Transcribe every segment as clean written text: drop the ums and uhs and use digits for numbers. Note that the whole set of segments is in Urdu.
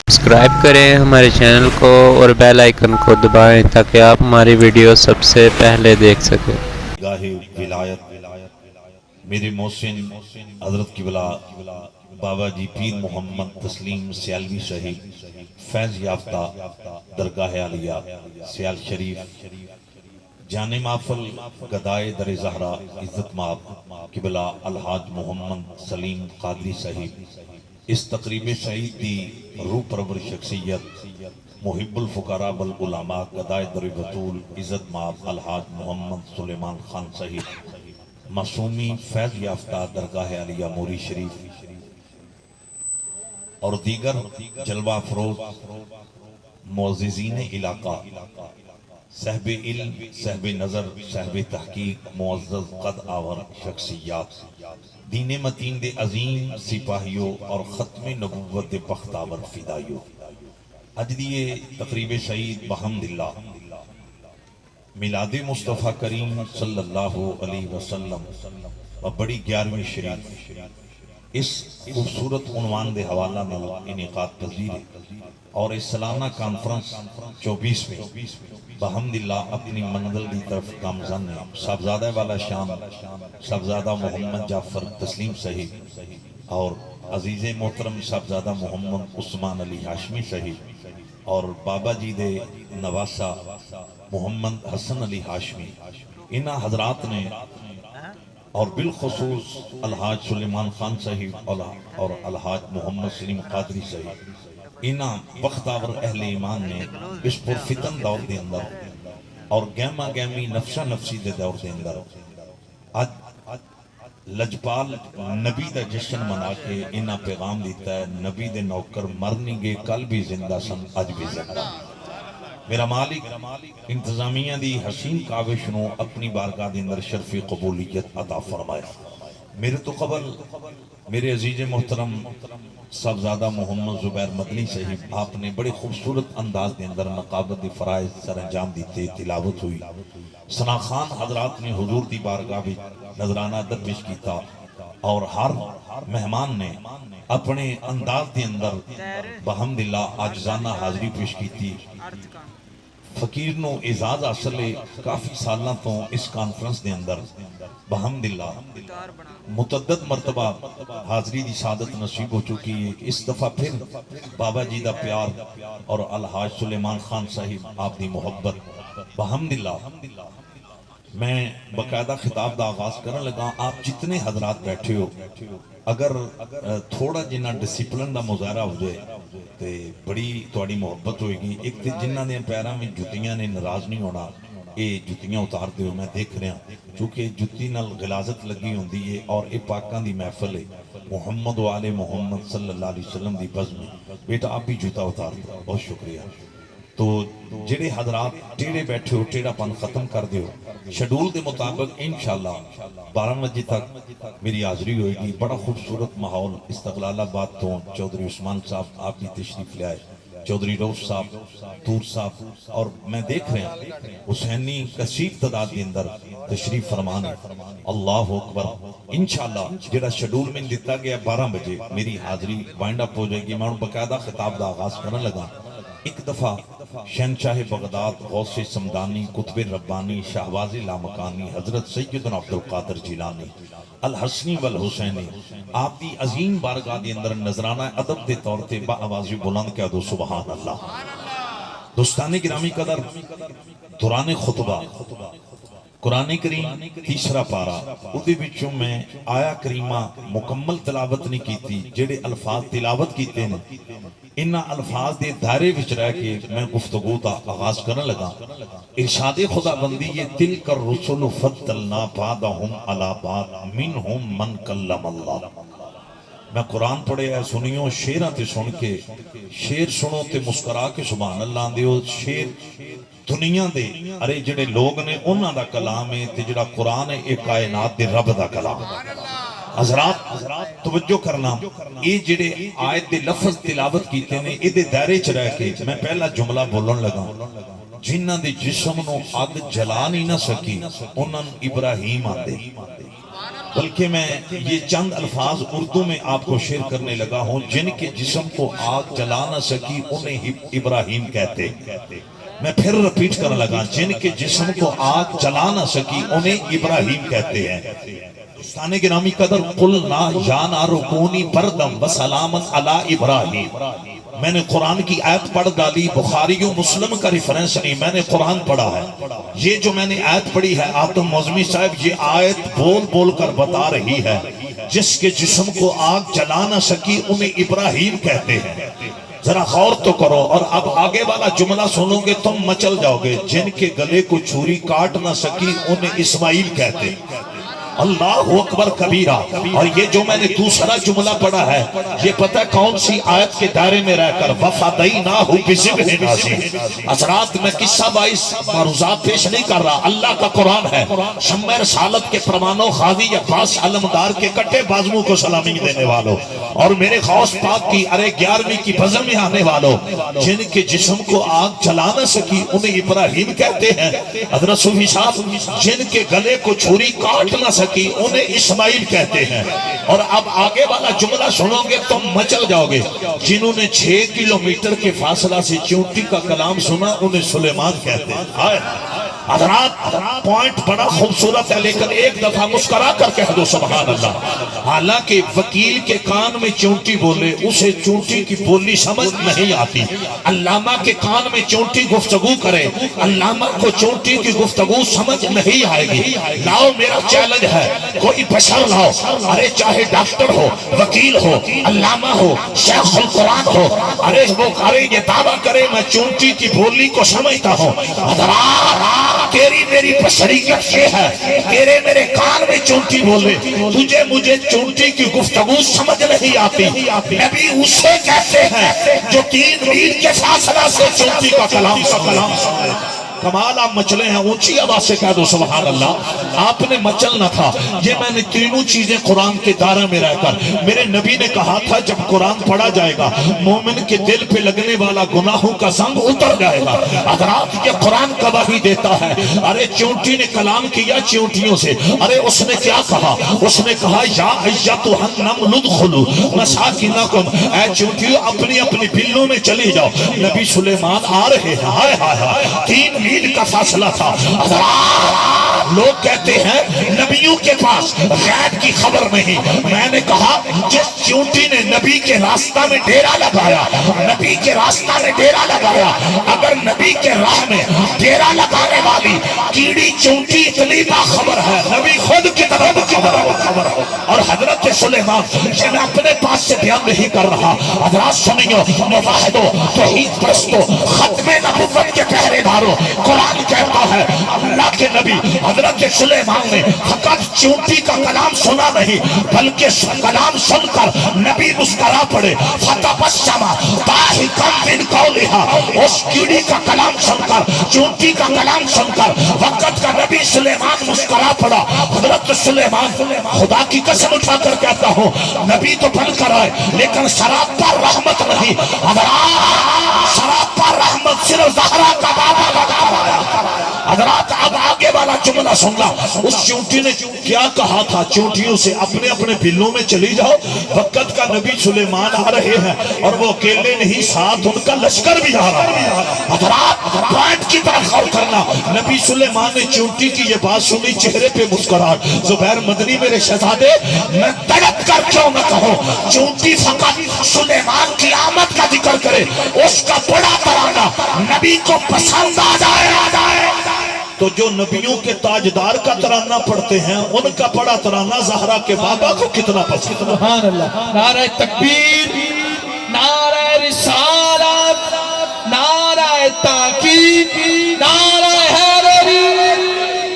سبسکرائب کریں ہمارے چینل کو اور بیل آئیکن کو دبائیں تاکہ آپ ہماری ویڈیو سب سے پہلے دیکھ سکیں۔ گاہ ولایت میرے محسن حضرت قبلہ بابا جی پیر محمد تسلیم سیالوی صاحب فیض یافتہ درگاہ عالیہ سیال شریف جان محفل گدائے در زہرا عزت مآب قبلہ الحاج محمد سلیم قادری صاحب اس تقریب سعید دی روح پرور شخصیت محب الفقراء والعلماء گدائے در بطول عزت مآب الحاج محمد سلیمان خان صاحب معصومی فیض یافتہ درگاہ عالیہ موری شریف اور دیگر جلوہ افروز معززین علاقہ صاحب علم صاحب نظر صاحب تحقیق معزز قد آور شخصیات دین متین دے عظیم سپاہیوں اور ختم نبوت دے بختاور فدائیوں اج دیئے تقریب سعید بحمداللہ میلاد مصطفیٰ کریم صلی اللہ علیہ وسلم و بڑی 11ویں شریف اس خوبصورت عنوان دے حوالہ میں انعقاد پذیر ہے اور اس سالانہ کانفرنس 24 میں بحمداللہ اپنی منزل دی طرف گامزن ہے صاحبزادہ والا شام صاحبزادہ محمد جعفر تسلیم صاحب اور عزیز محترم صاحبزادہ محمد عثمان علی ہاشمی صاحب اور بابا جی دے نواسہ محمد حسن علی ہاشمی انہاں حضرات نے اور بالخصوص الحاج سلیمان خان صاحب اور الحاج محمد سلیم قادری صاحب انہاں بختاور اہل ایمان نے اس پرفتن دور دے اندر اور گہما گہمی نفسہ نفسی دے دور دے اندر آج لجپال نبی دا جشن منا کے انہاں پیغام دیتا ہے نبی دے نوکر مرنی گے کل بھی زندہ سن آج بھی زندہ میرا مالک انتظامیہ دی حسین کاوش نو اپنی بارگاہ دے اندر شرف قبولیت عطا فرمایا میرے تو قبل میرے عزیز محترم صاحبزادہ محمد زبیر مدنی صاحب آپ نے بڑے خوبصورت انداز دے اندر نقابت فرائض سر انجام دیتے تلاوت ہوئی ثنا خان حضرات نے حضور دی بارگاہ بھی نظرانہ درپیش کیتا اور ہر مہمان نے اپنے انداز دے اندر بحمداللہ عاجزانہ حاضری پیش کیتی فقیر نو اعزاز حاصل ہے کافی سالاں تو اس کانفرنس دے اندر بحمداللہ متعدد مرتبہ حاضری دی سعادت نصیب ہو چکی ہے اس دفعہ پھر بابا جی دا پیار اور الحاج سلیمان خان صاحب آپ دی محبت بحمداللہ میں باقاعدہ خطاب دا آغاز کرنے لگا آپ جتنے حضرات بیٹھے ہو اگر تھوڑا جنہ ڈسپلن دا مظاہرہ ہو جائے تے بڑی توڑی محبت ہوئے گی ایک تے جنہ دے پیرہ میں جتیاں نے ناراض نہیں ہونا اے جتیاں اتار دے ہو میں دیکھ رہا ہوں چونکہ جتی نال غلازت لگی ہوندی ہے اور اے پاکان دی محفل ہے محمد و آل محمد صلی اللہ علیہ وسلم دی بزم میں بیٹا آپ بھی جوتا اتار دے بہت شکریہ تو جڑے حضرات ٹیڑے بیٹھے ہو ٹیڑا پن ختم کر دیو شیڈول دے مطابق انشاءاللہ 12 بجے تک میری حاضری ہوئے گی بڑا خوبصورت ماحول استقلال آباد تو چودھری عثمان صاحب آپ بھی تشریف لے آئے چودھری روف صاحب دور صاحب اور میں دیکھ رہے ہیں حسینی کثیر تعداد کے اندر تشریف فرمانے اللہ اکبر انشاءاللہ جڑا شیڈول میں دیتا گیا 12 بجے میری حاضری وائنڈ اپ ہو جائے گی میں باقاعدہ خطاب دا آغاز کرنے لگا ایک دفعہ شہنشاہ بغداد غوث سمدانی قطب ربانی شہباز لامکانی حضرت سیدنا عبدالقادر جیلانی الحسنی والحسینی آپ دی عظیم بارگاہ دی اندر نظرانہ ادب دے طور تے با آوازی بلند کیا دو سبحان اللہ دوستانی گرامی قدر دوران خطبہ قرآن کریم تیسرا پارا اُدھے بچوں میں آیا کریمہ مکمل تلاوت نہیں کی تھی جڑے الفاظ تلاوت کیتے ہیں انہا الفاظ دے دائرے وچ رہ کے میں گفتگو تا آغاز کرنے لگا ارشاد خدا بندی یہ تلک الرسل فضلنا بعضهم علی بعض منہم من کلم اللہ میں قرآن پڑھے ہے سنیوں شیرہ تے سن کے شیر سنو تے مسکرا کے سبحان اللہ دیو شیر دنیا دے ارے جڑے لوگ نے انہاں دا کلام ہے تے جڑا قرآن ہے ایک کائنات دے رب دا کلام حضرات توجہ کرنا یہ جڑے آیت دے لفظ تلاوت کیتے نے یہ دے دائرے چ رہ کے میں پہلا جملہ بولن لگا جنہ دے جسم نو اگ جلا نہیں نہ سکی انہاں ابراہیم آندے بلکہ میں یہ چند الفاظ اردو میں آپ کو شیئر کرنے لگا ہوں. جن کے جسم کو آگ جلا نہ سکی انہیں ابراہیم کہتے. میں پھر رپیٹ کرنے لگا, جن کے جسم کو آگ جلا نہ سکی انہیں ابراہیم کہتے ہیں. دوستان گرامی قدر, قلنا یا نار کونی بردم وسلاما علی ابراہیم. میں نے قرآن کی آیت پڑھ ڈالی, بخاری و مسلم کا ریفرنس نہیں, میں نے قرآن پڑھا ہے. یہ جو میں نے آیت پڑھی ہے, آتم موزمی صاحب یہ آیت بول بول کر بتا رہی ہے جس کے جسم کو آگ جلا نہ سکی انہیں ابراہیم کہتے ہیں. ذرا غور تو کرو. اور اب آگے والا جملہ سنو گے تم مچل جاؤ گے. جن کے گلے کو چھری کاٹ نہ سکی انہیں اسماعیل کہتے. اللہ اکبر کبیرہ. اور یہ جو میں نے دوسرا جملہ پڑھا ہے, یہ پتہ کون سی آیت کے دائرے میں رہ کر, وفدیناہ بذبح عظیم. حضرات میں قصہ باعث معروضات پیش نہیں کر رہا, اللہ کا قرآن ہے. شمع رسالت کے پروانوں غازی عباس علمدار کے کٹے بازموں کو سلامی دینے والوں, اور میرے غوث پاک کی 11ویں کی بزم میں آنے والوں, جن کے جسم کو آگ جلا نہ سکی انہیں ابراہیم کہتے ہیں. حضرت صوفی صاحب جن کے گلے کو چھری کاٹ نہ سکی انہیں اسماعیل کہتے ہیں. اور اب آگے والا جملہ سنو گے تم مچل جاؤ گے. جنہوں نے 6 کلومیٹر کے فاصلہ سے چونٹی کا کلام سنا انہیں سلیمان کہتے ہیں. حضرات پوائنٹ بڑا خوبصورت ہے, لیکن ایک دفعہ مسکرا کر کہہ دو سبحان اللہ. حالانکہ وکیل کے کان میں چونٹی بولے اسے چونٹی کی بولی سمجھ نہیں آتی. علامہ کے کان میں چونٹی گفتگو کرے, علامہ کو چونٹی کی گفتگو سمجھ نہیں آئے گی. لاؤ میرا چیلنج ہے, کوئی بشر لاؤ, ارے چاہے ڈاکٹر ہو, وکیل ہو, علامہ ہو, شیخ القرآن ہو, ارے وہ یہ دعویٰ کرے میں چونٹی کی بولی کو سمجھتا ہوں. حضرات تیری میری بشریت یہ ہے, تیرے میرے کان میں چونٹی بولے, تجھے مجھے چونٹی کی گفتگو سمجھ نہیں آتی. نبی اسے کہتے ہیں جو 3 میل کے فاصلہ سے چونٹی کا کلام سمجھے. کمال آپ مچلے ہیں, اونچی آواز سے کہہ دو سبحان اللہ. آپ نے مچلنا تھا. یہ میں نے تینوں چیزیں قرآن کے دائرے میں رہ کر, میرے نبی نے کہا تھا جب قرآن پڑھا جائے گا مومن کے دل پہ لگنے والا گناہوں کا زنگ اتر جائے گا. حضرات یہ قرآن گواہی دیتا ہے. ارے چونٹی نے کلام کیا چونٹیوں سے, ارے اس نے کیا کہا, اس نے کہا یا ایتھا النمل ادخلوا مساکنکم, اے چونٹیوں اپنی اپنی بلوں میں چلی جاؤ. نبی سلیمان آ رہے ہیں, ہائے ہائے ہائے, 3 میل کا فاصلہ تھا. لوگ کہتے ہیں نبیوں کے پاس غیب کی خبر نہیں. میں نے کہا جس چونٹی نے نبی کے راستہ میں ڈیرا لگایا, نبی کے راستہ میں ڈیرا لگایا, اگر نبی کے راہ میں ڈیرا لگانے والی کیڑی چونٹی اتنی باخبر ہے, نبی خود کی طرف خبر ہو. اور حضرت سلیمان, یہ میں اپنے پاس سے بیان نہیں کر رہا, حضرات سنیو, موحدو, توحید پرستو, ختم نبوت کے پہرے دارو, قرآن کہتا ہے اللہ کے نبی حضرت سلیمان نے فقط چونٹی کا کلام سنا نہیں بلکہ کلام سن کر نبی مسکرا پڑے. فتبسم ضاحکا من قولها, اس کیڑی کا کلام سن کر, چونٹی کا کلام سن کر وقت کا نبی سلیمان مسکرا پڑا. حضرت سلیمان, خدا کی قسم اٹھا کر کہتا ہوں نبی تو بن کر آئے لیکن سراب پر رحمت نہیں. حضرات سراب پر رحمت صرف زہرا کا بابا لگا رہا ہے. حضرات اب آگے والا جملہ سننا. اس چونٹی نے کیا کہا تھا, چونٹیوں سے اپنے اپنے بلوں میں چلی جاؤ. وقت کا نبی سلیمان آ رہے ہیں اور وہ اکیلے نہیں, ساتھ ان کا لشکر بھی آ رہا ہے. حضرات پوائنٹ کی طرف غور کرنا. نبی سلیمان نے چونٹی کی یہ بات سنی, چہرے پہ مسکراہٹ. زبیر مدنی میرے شہزادے, میں تڑپ کر کیوں نہ کہوں, چونٹی فقط سلیمان کی آمد کا ذکر کرے, اس کا بڑا ترانہ نبی کو پسند آ جائے. تو جو نبیوں کے تاجدار کا ترانہ پڑھتے ہیں ان کا بڑا ترانہ زہرا کے بابا کو کتنا پسند. سبحان اللہ. نعرہ تکبیر, نعرہ رسالت, نعرہ تاکید, نعرہ حیدری.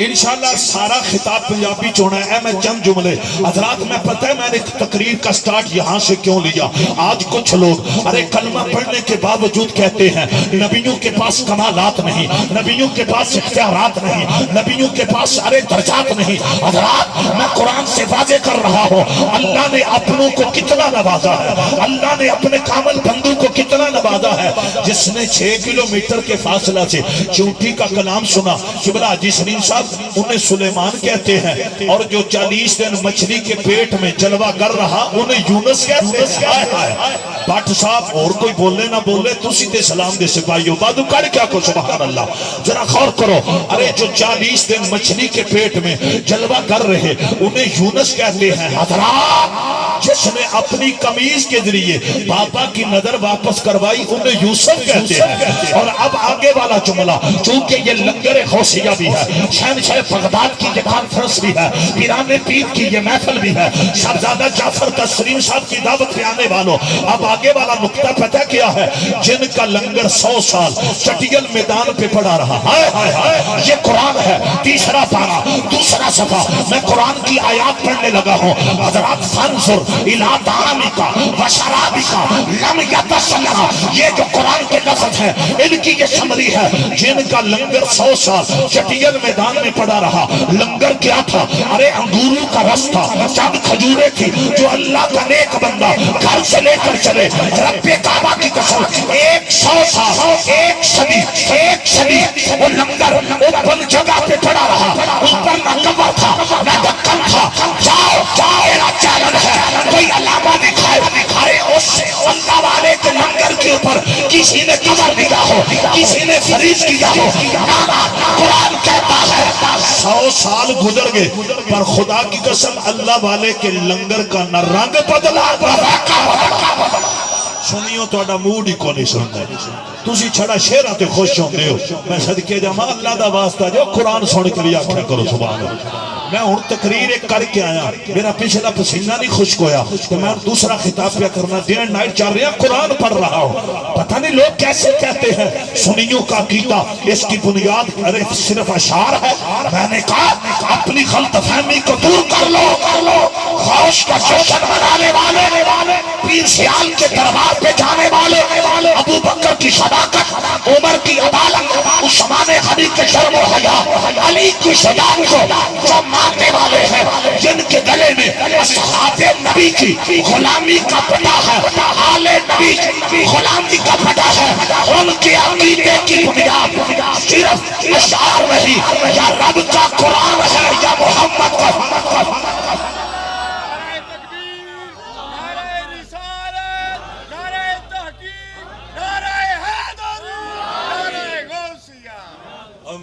انشاءاللہ سارا خطاب پنجابی چونا ہے. میں چند جملے حضرات, میں پتہ ہے میں نے تقریر کا سٹارٹ یہاں سے کیوں لیا. آج کچھ لوگ ارے کلمہ پڑھنے کے باوجود کہتے ہیں نبیوں کے پاس کمالات نہیں, نبیوں کے پاس اختیارات نہیں, نبیوں کے پاس ارے درجات نہیں. حضرات میں قرآن سے واضح کر رہا ہوں اللہ نے اپنوں کو کتنا نوازا ہے, اللہ نے اپنے کامل بندوں کو کتنا نوازا ہے. جس نے 6 کلومیٹر کے فاصلہ سے چونٹی کا کلام سنا. قبلہ حاجی سلیم صاحب انہیں سلیمان کہتے ہیں, اور جو 40 دن مچھلی کے پیٹ میں جلوہ گر رہا انہیں یونس کہتے ہیں. بٹ صاحب اور کوئی بولے نہ بولے تسی تے سلام دے سپاہیو بادو کر کیا کو سبحان اللہ. ذرا غور کرو, ارے جو 40 دن مچھلی کے پیٹ میں جلوہ گر رہے انہیں یونس کہتے ہیں. حضرات جس نے اپنی قمیض کے ذریعے بابا کی نظر واپس کروائی انہیں یوسف کہتے ہیں. اور اب آگے والا جملہ, چونکہ یہ لنگر غوثیہ بھی ہے, شہنشاہ بغداد کی یہ کانفرنس بھی ہے, پیران پیر کی یہ محفل بھی ہے, شہزادہ جعفر تسلیم صاحب کی دعوت پہ آنے والوں, اب آگے والا نقطہ پتہ کیا ہے؟ جن کا لنگر 100 سال چٹیل میدان پہ پڑا رہا. ہائے ہائے ہائے, یہ قرآن ہے, تیسرا پارہ دوسرا صفحہ. میں قرآن کی آیات پڑھنے لگا ہوں. حضرات فانظر الی طعامک و شرابک لم یتسنہ, یہ جو قرآن کے لفظ ہیں ان کی یہ سمری ہے. جن کا لنگر 100 سال چٹیل میدان میں پڑا رہا. لنگر کیا تھا؟ ارے انگوروں کا رس تھا, چند کھجوریں تھی جو اللہ کا نیک بندہ گھر سے لے کر چلے. رب کعبہ کی قسم 100 سال, ایک صدی وہ لنگر اوپن جگہ پہ پڑا رہا. اوپر نہ کور تھا نہ ڈھکن تھا. جاؤ میرا چیلنج ہے, کوئی علامہ دکھائے. ارے اس اللہ والے کے لنگر کے اوپر کسی نے کمر دیا ہو, کسی نے فریض کیا ہو. قرآن کہتا ہے 100 سال گزر گئے پر خدا کی قسم اللہ والے کے لنگر کا نہ رنگ بدلا سنیو تو اڈا موڈ ہی کو نہیں سنتا. تُسی چھڑا شیرہ تے خوش ہوندے ہو. میں صدقے جامعہ اللہ دا واسطہ جو قرآن سن کے لیا کیا کرو سبحان اللہ. میں ہوں تقریر ایک کر کے آیا, میرا پچھلا پسینہ نہیں خشک ہویا تو میں دوسرا خطاب پہ کرنا ڈے اینڈ نائٹ چل رہا قرآن پڑھ رہا ہوں. پتہ نہیں لوگ کیسے کہتے ہیں سنیوں کا عقیدہ اس کی بنیاد ارے صرف اشعار ہے. میں نے کہا اپنی غلط فہمی کو دور کر لو. خوش کا جشن منانے والے, پیر سیال کے دربار پہ جانے والے, ابو بکر کی صداقت, عمر کی عدالت, عثمان غنی کے شرم و حیا, علی کی شجاعت کو جو ماننے والے ہیں, جن کے گلے میں اصحاب نبی کی غلامی کا پٹا ہے, آل نبی کی غلامی کا پٹا ہے, ان کے عقیدے کی بنیاد صرف اشعار نہیں, یا رب کا قرآن ہے یا محمد کا.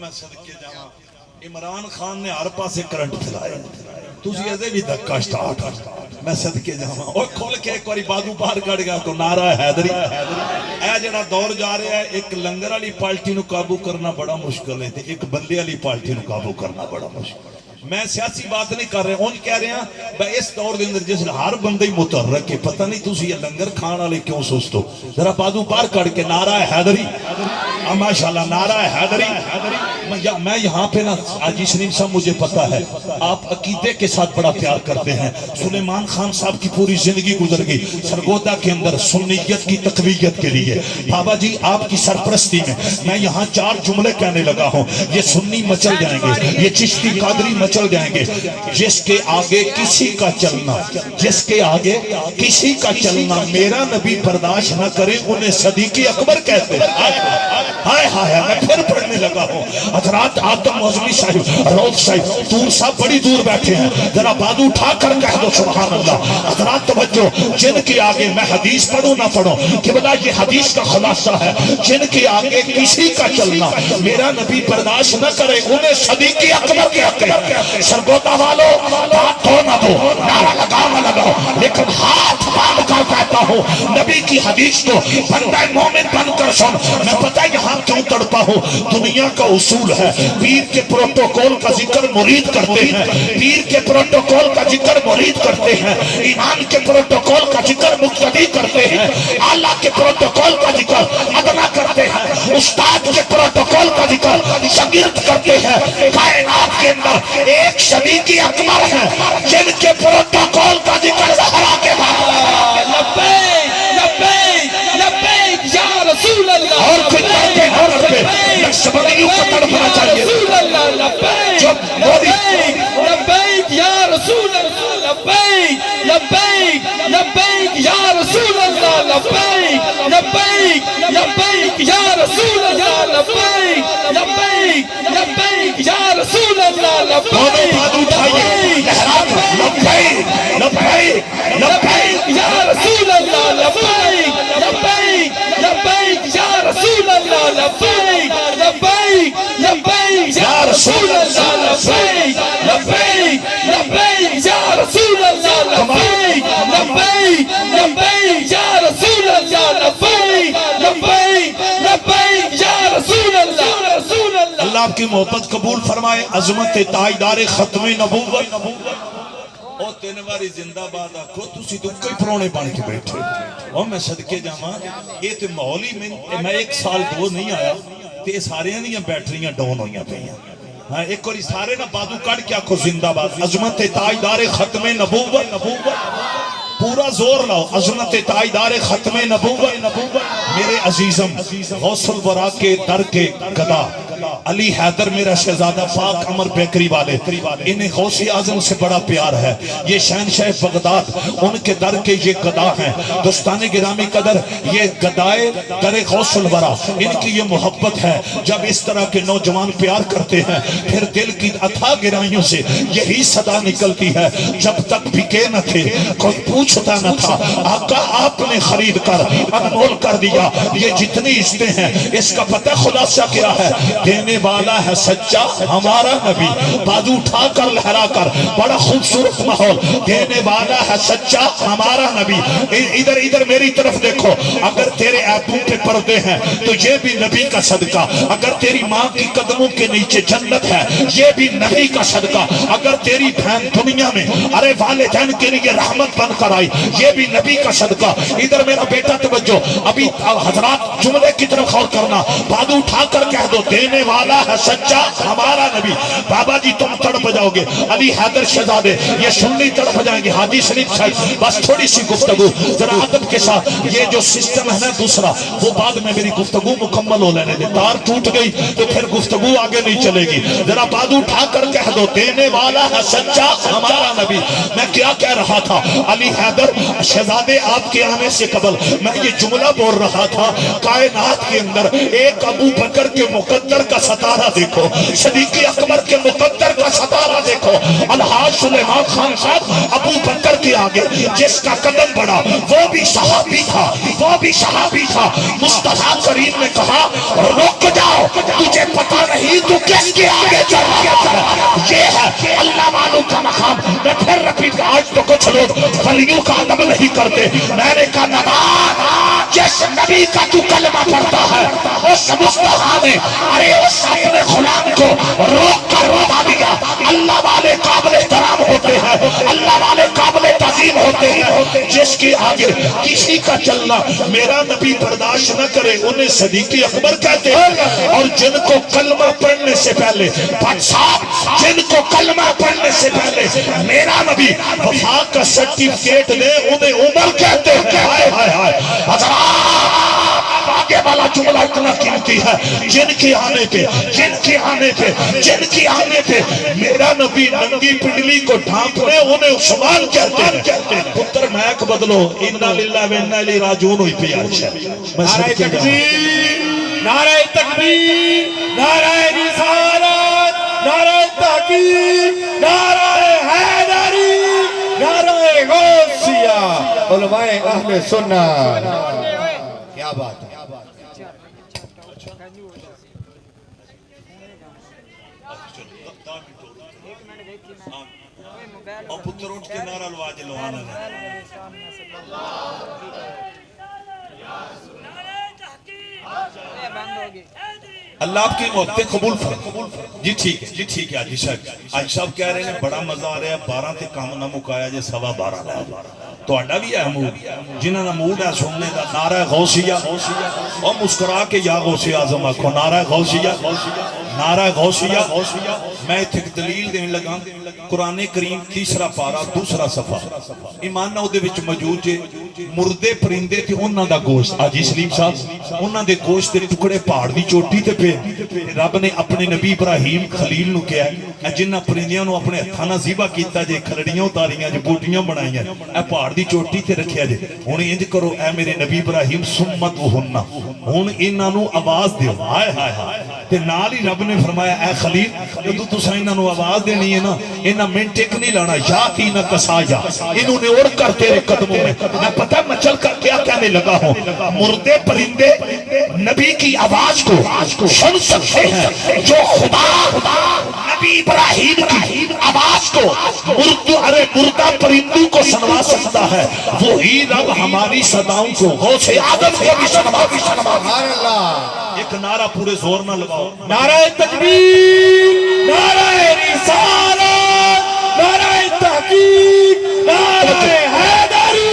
میں صدقے جاؤں عمران خان نے ہر پاسے کرنٹ پھیلایا, تجھے ایسے بھی دھکا سٹارٹ. میں صدقے جاؤں اور کھول کے ایک باری بازو باہر کڑ گیا تو نعرہ حیدری. اے جڑا دور جا رہا ہے, ایک لنگر والی پارٹی نو قابو کرنا بڑا مشکل ہے, ایک بندے والی پارٹی نو قابو کرنا بڑا مشکل ہے. میں سیاسی بات نہیں کر رہے, اونج کہہ رہے ہیں بھائی اس دور دے اندر جس ہر بندے متحرک ہے, پتہ نہیں تسی یہ لنگر کھان والے کیوں سستو. ذرا بازو باہر کڑ کے نعرہ حیدری, ماشاءاللہ نعرہ حیدری. میں یہاں پہ نا حاجی سلیم صاحب مجھے پتا ہے آپ عقیدے کے ساتھ بڑا پیار کرتے ہیں. سلیمان خان صاحب کی پوری زندگی گزر گئی سرگودا کے اندر سنیت کی تقویت کے لیے. بابا جی آپ کی سرپرستی میں یہاں 4 جملے کہنے لگا ہوں. یہ سنی مچل جائیں گے, یہ چشتی قادری مچل جائیں گے. جس کے آگے کسی کا چلنا, جس کے آگے کسی کا چلنا میرا نبی برداشت نہ کرے انہیں صدیق اکبر کہتے ہیں. ہائے ہائے, میں پھر پڑھنے لگا ہوں. حضرات آدم موزلی صاحب, روف صاحب, دور صاحب بڑی دور بیٹھے ہیں, ذرا بازو اٹھا کر کہہ دو سبحان اللہ. حضرات توجہ, جن کے آگے میں حدیث پڑھوں نہ پڑھوں کہ بلا یہ حدیث کا خلاصہ ہے, جن کے آگے کسی کا چلنا میرا نبی برداشت نہ کرے انہیں صدیق اکبر کہتے ہیں. سرگودا والوں بات دو نہ دو, نعرہ لگاؤ نہ لگاؤ, لیکن ہاتھ باندھ کر کہتا ہوں نبی کی حدیث کو بندہ مومن بن کر سن. میں پتہ یہاں کیوں تڑپا ہوں, دنیا کا اصول ہے پیر کے پروٹوکول کا ذکر مرید کرتے ہیں, پیر کے پروٹوکول کا ذکر مرید کرتے ہیں, ایمان کے پروٹوکول کا ذکر مقتدی کرتے ہیں, اللہ کے پروٹوکول کا ذکر ادنا کرتے ہیں, استاد کے پروٹوکول کا ذکر شاگرد کرتے ہیں. کائنات کے اندر ایک صدیق اکبر ہے جن کے پروٹوکول کا ذکر زہرا کے بعد لبیک لبیک لبیک یا رسول اللہ, اور کچھ کرتے ہیں اور کرتے نقشبندیوں کو تڑپنا چاہیے. رسول اللہ لبیک لبیک لبیک یا رسول اللہ, لبیک لبیک لبیک یا رسول اللہ, لبیک لبیک لبیک لبیک بازو اٹھائیے لہرا کر لبیک لبیک لبیک یا رسول اللہ لبیک لبیک لبیک یا رسول اللہ لبیک لبیک لبیک یا رسول اللہ لبیک لبیک لبیک یا رسول اللہ لبیک لبیک لبیک یا رسول اللہ لبیک لبیک لبیک یا رسول اللہ رسول اللہ اللہ آپ کی محبت قبول فرمائے عظمت تاجدار ختم نبوت او تین باری زندہ باد آکھو تسی تو کوئی پرونے بن کے بیٹھے او میں صدقے جاواں یہ تے ماحول ہی میں ایک سال دو نہیں آیا تے سارے دیاں بیٹریاں ڈاؤن ہوئیاں پئیاں ہاں ایک اور سارے نہ بازو کٹ کے آکھو زندہ باد عظمت تاجدار ختم نبوت پورا زور لاؤ عظمت تاجدار ختم نبوت میرے عزیزم غوث الورا کے در کے گدا علی حیدر میرا شہزادہ پاک عمر بیکری والے انہیں غوث اعظم سے بڑا پیار ہے یہ شہنشاہ بغداد ان کے در کے یہ گدا ہیں دوستان گرامی قدر یہ گدائے در غوث الورا ان کی یہ محبت ہے جب اس طرح کے نوجوان پیار کرتے ہیں پھر دل کی اتھا گرائیوں سے یہی صدا نکلتی ہے جب تک بکے نہ تھے کوئی پوچھتا نہ تھا آقا آپ نے خرید کر انمول کر دیا یہ جتنی عزتیں ہیں اس کا پتہ خلاصہ کیا ہے دینے والا ہے سچا ہمارا نبی بازو اٹھا کر لہرا کر بڑا خوبصورت ماحول دینے والا ہے سچا ہمارا نبی ادھر ادھر میری طرف دیکھو اگر تیرے عیبوں پہ پردے ہیں تو یہ بھی نبی کا صدقہ اگر تیری ماں کی قدموں کے نیچے جنت ہے یہ بھی نبی کا صدقہ اگر تیری بہن دنیا میں ارے والدین کے لیے رحمت بن کر آئی یہ بھی نبی کا صدقہ ادھر میرا بیٹا توجہ ابھی حضرات جملے کی طرف غور کرنا بازو اٹھا کر کہہ دو دینے والا ہے سچا ہمارا نبی بابا جی تم تڑپ جاؤ گے علی حیدر شہزادے یہ سنی تڑپ جائیں گے حاجی شریف صاحب بس تھوڑی سی گفتگو ذرا ادب کے ساتھ یہ جو سسٹم ہے نا دوسرا وہ بعد میں میری گفتگو مکمل ہو لینے دے تار ٹوٹ گئی تو پھر گفتگو آگے نہیں چلے گی ذرا بازو اٹھا کر کہہ دو دینے والا ہے سچا ہمارا نبی میں کیا کہہ رہا تھا علی حیدر شہزادے آپ کے آنے سے قبل میں یہ جملہ بول رہا تھا کائنات کے اندر ایک ابو بکر کے مقدر کا ستارہ دیکھو صدیق اکبر کے مقدر کا ستارہ دیکھو الحاج سلیمان خان صاحب ابو بکر کے آگے جس کا قدم بڑھا وہ بھی صحابی تھا مصطفیٰ کریم نے کہا رک جاؤ تجھے پتہ نہیں تو کس کے آگے چل رہا ہے یہ ہے اللہ والوں کا مقام میں پھر رپیٹ آج تو کچھ لوگ ولیوں کا ادب نہیں کرتے میں نے کہا نبات جس نبی کا تو کلمہ پڑھتا ہے اس مصطفیٰ نے ارے اس اپنے غلام کو روک کر بتا دیا اللہ والے قابل احترام ہوتے ہیں اللہ والے قابل تعظیم ہوتے ہیں جس کے آگے کسی کا چلنا میرا نبی برداشت نہ کرے انہیں صدیق اکبر کہتے ہیں اور جن کو کلمہ پڑھنے سے پہلے جن کو کلمہ پڑھنے سے پہلے میرا نبی وفا کا سرٹیفکیٹ دے انہیں عمر کہتے ہیں ہائے ہائے ہائے آگے والا جملہ اتنا قیمتی ہے جن کے آنے پہ میرا نبی ننگی پنڈلی کو ڈھانپنے انہیں عثمان کہتے ہیں پتر محک بدلو انا للہ و انا الیہ راجعون ہوئی پہ عائشہ نعرہ تکبیر نعرہ تکبیر نعرہ رسالت نعرہ تحقیق نعرہ حیدری نعرہ غوثیہ علماء اہل سنت کیا بات ہے اور پتر اٹھ کے نعرہ الواج لوانا ہے اللہ آپ کی محبت قبول فرمائے جی ٹھیک ہے آجی صاحب کہہ رہے ہیں بڑا مزہ آ رہا ہے 12 تے کام نہ مکایا جے 12:15 لے تو اڈا بھی ہے موڈ جنہاں نا موڈ ہے سننے دا نعرہ غوثیہ اور مسکرا کے یا غوث اعظم آکھو نعرہ غوثیہ میں ایک دلیل دین لگا قرآن کریم 3 پارہ 2 صفحہ ایمان نہ دے وچ موجود جے مردے پرندے تے انہاں دا گوشت آجی سلیم صاحب انہاں دے گوشت دے ٹکڑے پہاڑ دی چوٹی تے پہ رب نے اپنے نبی ابراہیم خلیل نو کہا ہے جنہاں پرندیاں نو اپنے ہتھاں نال ذبح کیتا جے کھلڑیاں اتاریاں جے بوٹیاں بنائیاں اے پہاڑ دی چوٹی تے رکھیا جے ہن انج کرو اے میرے نبی ابراہیم سمت وہن ہن انہاں نو آواز دیو ہائے ہائے ہائے تے نال ہی رب نے فرمایا اے خلیل جدو تساں انہاں نو آواز دینی ہے نا انہاں منٹ ایک نہیں لانا یا تین کسایا انہوں نے اڑ کر تیرے قدموں میں پتہ میں چل کر کیا کہنے لگا ہوں مردے پرندے نبی کی آواز کو سن سکتے ہیں جو خدا نبی ابراہیم کی آواز کو مردہ پرندوں کو سنوا سکتا ہے وہی رب ہماری صداؤں کو غوث آدم کو بھی سنوا سبحان اللہ ایک نعرہ پورے زور نہ لگاؤ نعرہ تکبیر نعرہ رسالت نعرہ تحقیق نعرہ حیدری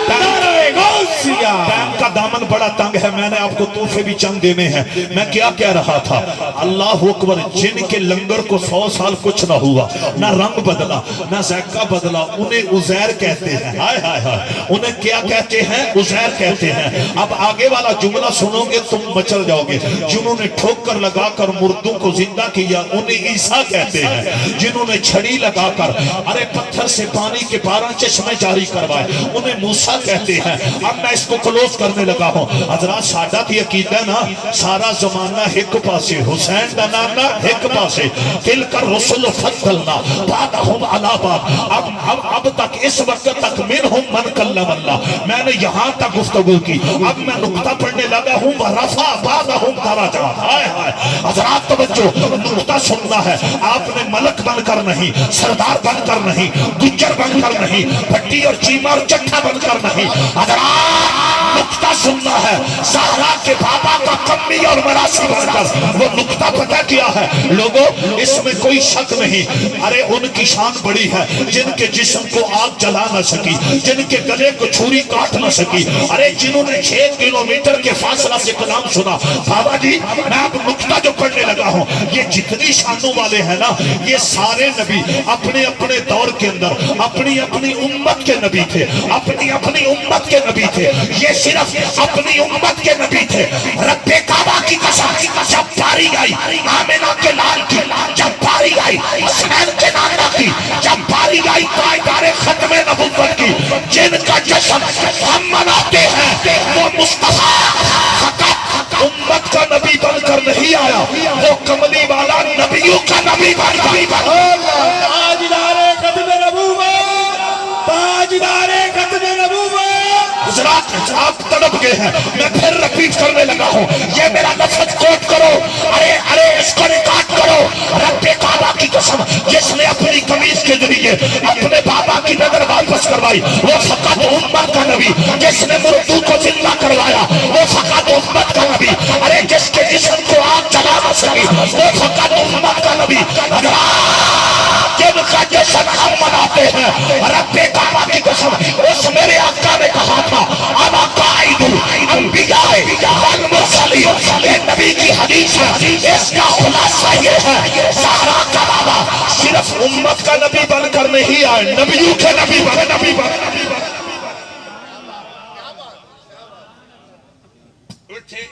نعرہ غوثیہ ٹائم کا دامن بڑا تنگ ہے میں نے آپ کو تحفے بھی چند دینے ہیں میں کیا کہہ رہا تھا اللہ اکبر جن کے لنگر کو 100 سال کچھ نہ ہوا نہ رنگ بدلا نہ ذائقہ بدلا انہیں عزیر کہتے ہیں ہائے ہائے ہائے انہیں کیا کہتے ہیں عزیر کہتے ہیں اب آگے والا جملہ سنو گے تم مچل جاؤ گے جنہوں نے ٹھوکر لگا کر مردوں کو زندہ کیا انہیں عیسیٰ کہتے ہیں جنہوں نے چھڑی لگا کر پتھر سے پانی کے 12 چشمے جاری کروائے انہیں موسیٰ کہتے ہیں اب میں اس کو کلوز کرنے لگا ہوں حضرات ساڈا کی عقیدہ نا سارا زمانہ ایک پاسے حسین دا نانا ایک پاسے تل کر رسول فضلنا بعدہم علی بعد اب تک اس وقت تک منہم من کلم اللہ میں نے یہاں تک گفتگو کی اب میں نقطہ پڑھنے لگا ہوں ورفع بعدہم درجات ہائے ہائے حضرات توجہ نقطہ سننا ہے آپ نے ملک بن کر نہیں سردار بن کر نہیں گجر بن کر نہیں بھٹی اور چیمہ اور چٹھا بن کر نہیں حضرات نقطہ سننا ہے زہرا کے بابا کا کمی اور مراسی بن کر وہ نقطہ پتہ کیا ہے لوگوں اس میں کوئی شک نہیں ان کی شان بڑی ہے جن کے جسم کو آگ جلا نہ سکی جن کے گلے کو چھری کاٹ نہ سکی جنہوں نے 6 کلومیٹر کے فاصلہ سے کلام سنا بابا جی میں اب نقطہ جو پڑھنے لگا ہوں یہ جتنی شانوں والے ہیں نا یہ سارے نبی اپنے اپنے دور کے اندر اپنی اپنی امت کے نبی تھے اپنی اپنی امت کے نبی تھے یہ صرف اپنی امت کے نبی تھے رب کعبہ کی قسم جب باری آئی آمنہ کے لال کی جب باری آئی حسین کے نانا کی جب باری آئی تاجدار ختم نبوت کی جن کا جشن ہم مناتے ہیں وہ مصطفیٰ فقط امت کا نبی بن کر نہیں آیا وہ کملی والا نبیوں کا نبی بن کر تاجدار ختم نبوت تاجدار ختم نبوت حضرات آپ تڑپ گئے ہیں میں پھر رپیٹ کرنے لگا ہوں یہ میرا لفظ کوٹ کرو اس کو ریکارڈ کرو رب کعبہ کی قسم جس نے اپنی قمیض کے ذریعے اپنے بابا کی نظر واپس کروائی وہ فقط امت کا نبی جس نے مردوں کو زندہ کروایا وہ فقط امت کا نبی جس کے جسم کو آگ جلا نہ سکی وہ فقط امت کا نبی جن کا جشن ہم مناتے ہیں رب کعبہ کی قسم اس میرے آقا نے کہا تھا انا قائد الانبیاء والمرسلین یہ نبی کی حدیث ہے اس کا خلاصہ یہ ہے زہرا کا بابا صرف امت کا نبی بن کر نہیں آئے نبیوں کے نبی بن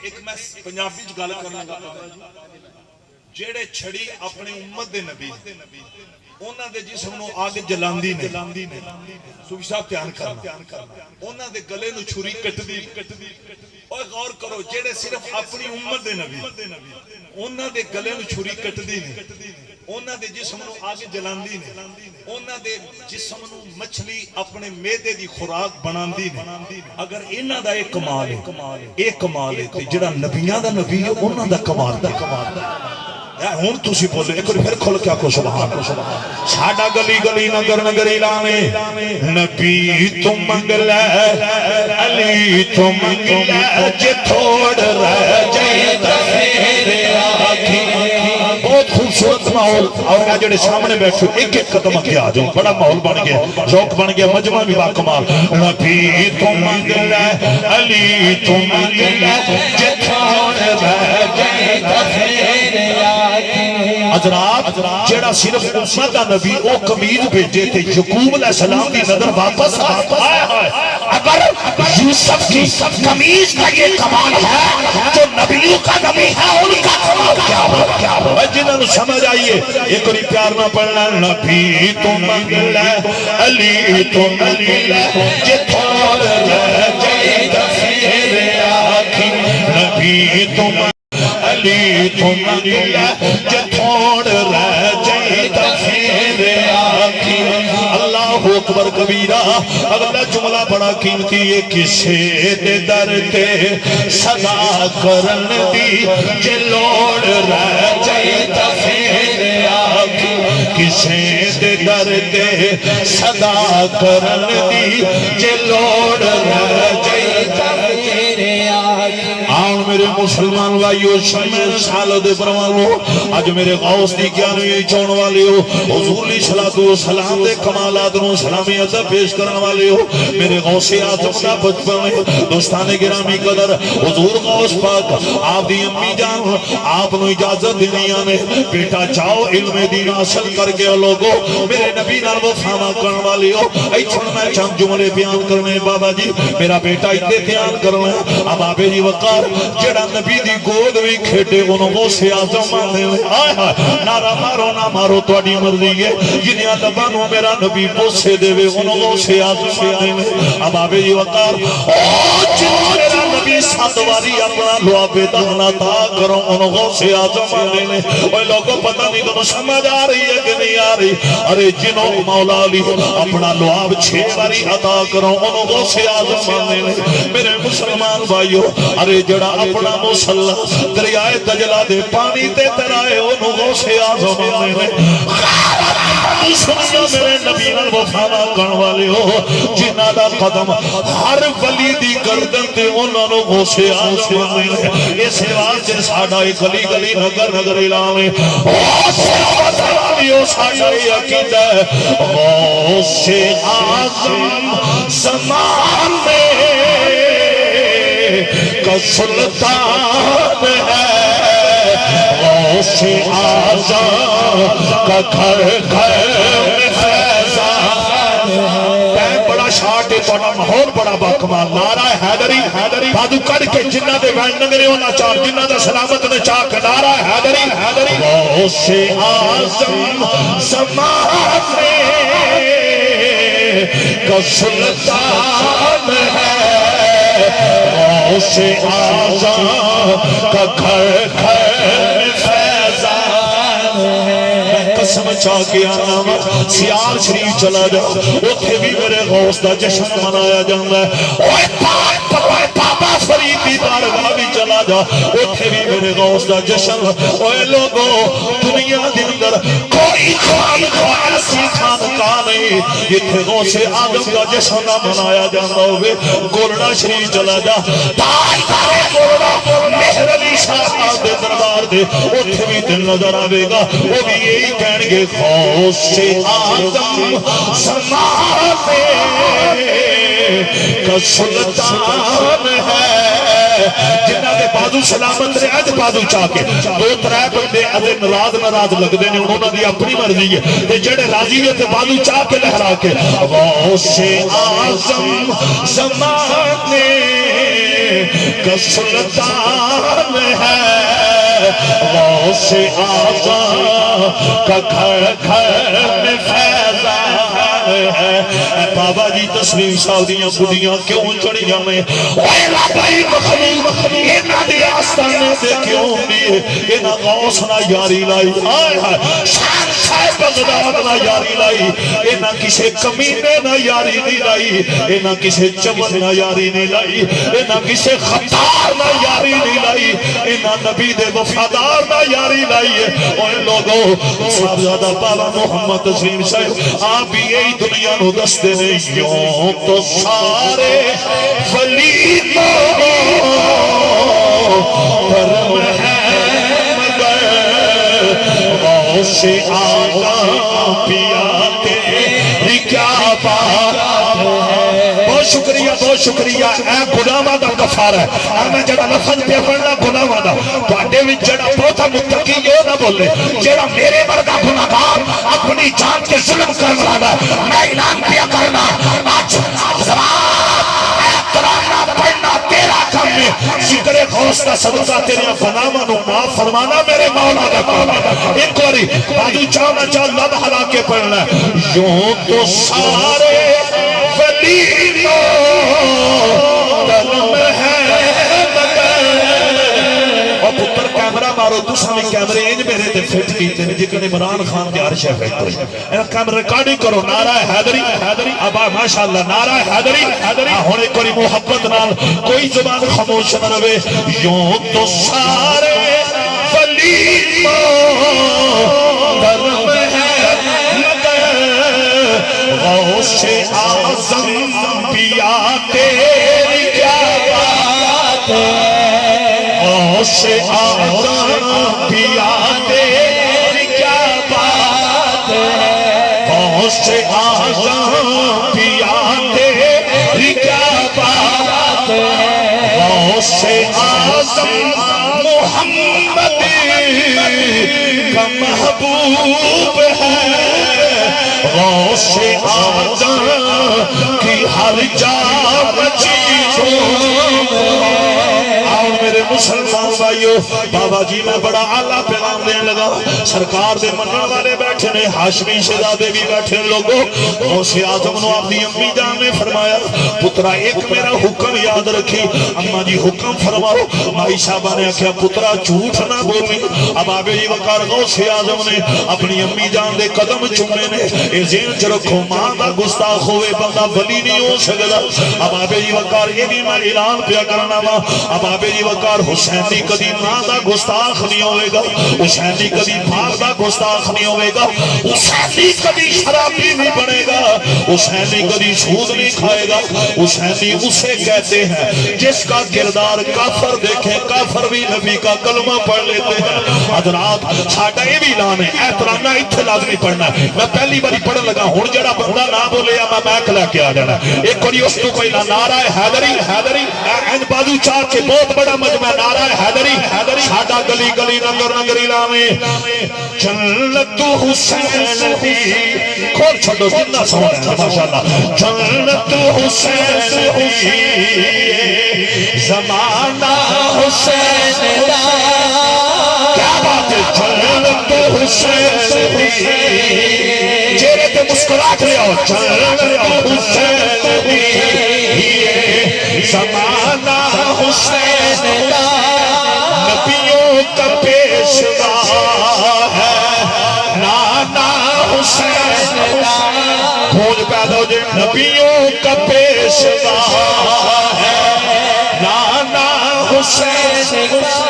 ایک میں پنجابی چ گل کرنا گا جڑے چھڑی اپنی امت دے نبی انہاں دے جسم نو آگ جلاندی نے صوفی صاحب دھیان کرنا انہاں دے گلے نو چھری کٹدی اور غور کرو جڑے صرف اپنی امت دے نبی انہاں دے گلے نو چھری کٹدی نے انہاں دے جسم نو آگ جلاندی نے انہاں دے جسم نو مچھلی اپنے میدے دی خوراک بناندی نے اگر انہاں دا ایک کمال ہے تے جڑا نبیاں دا نبی ہے انہاں دا کمال ہوں تسی بولے ایک پھر کھل کیا کو سبحان ساڈا گلی گلی نگر نگری لانے نبی تو منگلے علی تو منگلے جے تھوڑ رہ جائے تفیر آکھی بہت خوبصورت ماحول اور جڑے سامنے بیٹھو ایک ایک قدم اگے آ جاؤ بڑا ماحول بن گیا ذوق بن گیا مجمع بھی باکمال نبی تو منگلے علی تو منگلے جے تھوڑ رہ جائے تفیر حضرات جڑا صرف امت دا نبی او قمیض بھیجے تھے یعقوب علیہ السلام کی نظر واپس اگر یوسف کی قمیض کا یہ کمال ہے جو نبیوں کا نبی ہے ان کا کمال کیا ہو جنہوں نے سمجھ آئیے ایک اور پیار نہ پڑھنا نبی تو منگلے علی تو منگلے جے تھوڑ رہ جائے تفیر آکھی نبی تو منگلے علی تو منگ لے جے تھوڑ رہ جائے تا پھر آکھی اللہ اکبر کبیرہ اگلا جملہ بڑا قیمتی ہے کسے دے در تے صدا کرن دی جے لوڑ رہ جائے تا پھر آکھی کسے دے در تے صدا کرن دی جے لوڑ رہ جائے تا پھر آکھی آن میرے مسلمان بھائیو شمیر سالہ دے پروانو آج میرے غوث دی گیانوی چون والے ہو حضور علیہ السلام دے کمالات نو سلامی عزت پیش کرنے والے ہو میرے غوث آدم دا بچپن ہے دوستان گرامی قدر حضور غوث پاک آپ دی امی جان آپ نو اجازت دینی آنے بیٹا چاہو علم دین حاصل کر کے لوگو میرے نبی نال وفاما کرنے والے ہو ایچھن میں چند جملے بیان کرنے بابا جی میرا بیٹا اتنے بیان کرنے اب آبے جی وقار جڑا نبی دی گود بھی کھیٹے انہوں غوث آدم آنے آئے نارا مارو نہ مارو تو اڈی مرضی ہے جنیا دبانو میرا نبی بوسے دے وے انہوں غوث آدم آنے اب آبے جی وقار جنہوں میرا نبی ساتواری اپنا لوا بیدانا تا کرو انہوں غوث آدم آنے اوہ لوگوں پتہ نہیں تو سمجھ آ رہی ہے کہ نہیں آ رہی ارے جنہوں مولا علی اپنا لواب 6 باری عطا کرو انہوں غوث آدم آنے میرے مسلمان بھائیو ارے جڑا اپنا مسلح دریائے دجلہ دے پانی تے ترائے انہوں غوث آدم آنے سنیا میرے نبی نال وفانا کرن والے ہو جنہ دا قدم ہر ولی دی گردن تے انہوں نے غوث آدم آنے اس واسطے ساڈا ایک گلی گلی نگر نگر علامے غوث آدم ساڈا عقیدہ غوث آدم زمان میں کا سلطان ہے غوث آدم کا گھر گھر میں فیضان ہے بڑا شاٹ ہے بڑا ماحول بڑا باکمال نعرہ حیدری بادو کڑ کے جنہ دے وین نگرے ہونا چاہ جنہ دے سلامت نے چاہ کے نعرہ حیدری غوث آدم زمان میں کا سلطان ہے غوث آدم کا گھر گھر فیضان ہے قسم چاہ کے آنا سیار شریف چلا جا اتھے بھی میرے غوث دا جشن منایا جاندہ ہے اوہ بابا فریدی بارگاہ بھی چلا جا اتھے بھی میرے غوث دا جشن اوہ لوگوں دنیا دن در کوئی خان ایسی خانقاہ نہیں اتھے غوث آدم دا جشن منایا جاندہ ہوئے گولڈا شریف چلا جا تاج دارے گولڈا مہر علی شاہ دے دربار دے اتھے بھی دل نظر آوے گا وہ بھی یہی کہنے گے غوث آدم زمان کا سلطان ہے جنہ دے بادو سلامت نے اج بادو چاہ کے دو ترائے بندے ادھے نراز لگ دینے انہوں نے دی اپنی مرضی ہے تے جڑے راضی ہے تے بادو چاہ کے لہرا کے غوث آدم زمانے کا سلطان ہے غوث آدم کا گھر گھر میں فیضان ہے بابا جی تسلیم سعودیاں بڑیاں کیوں چڑی جانے اوہ ربائی مخلوق اینا دی آستانے دے کیوں بھی اینا غوث نہ یاری لائی آئے ہے شان صاحب بغداد نہ یاری لائی اینا کسے کمینے نہ یاری نہیں لائی اینا کسے چمن نہ یاری نہیں لائی اینا کسے خطار نہ یاری نہیں لائی اینا نبی دے وفادار نہ یاری لائی اوہ لوگوں صاحب زیادہ بالا محمد تسلیم صاحب آپ بھی یہی دنیا نو دستے نے یوں تو سارے ولی پرم ہے مگر غوث آدم پیا تیری کیا بات ہے بہت شکریہ اے گناہاں دا کفارہ ہے اے میں جڑا لفظ پہ پڑھنا گناہاں دا تواڈے وچ جڑا بہت متقی جو نہ بولے جڑا میرے ورگا گناہگار اپنی جان کے ظلم کرن والا میں اعلان کیا کرنا آج پڑھنا تیرا کام ہے ذکر غوث کا صدقہ تیرے گناہاں نو معاف فرمانا میرے مولا دا کام ہے ایک باری بازو چاہنا چاہ لب ہلا کے پڑھنا یوں تو سارے ولی تلم ہے مگر اور پتر کیمرہ مارو تساں بھی کیمرے انج میرے تے فٹ کیتے نے جکن عمران خان تے ہر شے فٹ ہوئی اے کیمرہ ریکارڈنگ کرو نعرہ حیدری ابا ماشاءاللہ نعرہ حیدری ہن ایک باری محبت نال کوئی زبان خاموش نہ رہے یوں تو سارے ولی درم ہے مگر غوث اعظم پیا تیری کیا بات ہے غوث اعظم پیا تیری کیا بات ہے غوث اعظم پیا تیری کیا بات ہے غوث اعظم محمد کا محبوب ہے غوث اعظم کی ہر جا بچی اور میرے مسلمان بھائیو بابا جی میں بڑا اعلیٰ پیغام دینے لگا سرکار دے منن والے بیٹھے نے ہاشمی شہزادے بھی بیٹھے لوگوں غوث اعظم نے اپنی امی جان نے فرمایا پترا ایک میرا حکم یاد رکھی اما جی حکم فرماؤ مائی صاحبہ نے کہا پترا جھوٹ نہ بولی اب آبے جی وقار غوث اعظم نے اپنی امی جان دے قدم چومے نے اے ذہن چ رکھو ماں دا گستاخ ہوئے بندہ ولی نہیں ہو سکتا اب آبے جی وقار یہ بھی میں اعلان پیا کرنا وا اب آبے جی وقار حسینی کدی ماں دا گستاخ نہیں ہوئے گا حسینی کدی باپ دا گستاخ نہیں ہوئے گا حسینی کدی شرابی نہیں بنے گا حسینی کدی سود نہیں کھائے گا حسینی اسے کہتے ہیں جس کا کردار کافر دیکھیں کافر بھی نبی کا کلمہ پڑھ لیتے ہیں حضرات ساڈا یہ بھی اعلان ہے احترام اتنے لازمی پڑھنا ہے میں پہلی باری پڑھن لگا ہوں جڑا بندہ نہ بولے یا میں میک لے کے آ جانا ایک باری اس تو پہلا نعرہ حیدری این بازو چاہ کے بہت بڑا مجمع نعرہ حیدری ساڈا گلی گلی نگر نگری لاویں جنت حسین دی کھول چھوڑو جنہ سونا ہے ماشاءاللہ جنت حسین دی زمانہ حسین دا کیا بات ہے جنت حسین دی چہرے پہ مسکراہٹ لے آؤ جنت حسین دی زمانہ حسین دا نبیوں کا پیشوا ہے نانا حسین دا خون پیدا ہو جائے نبیوں کا پیشوا ہے نانا حسین دا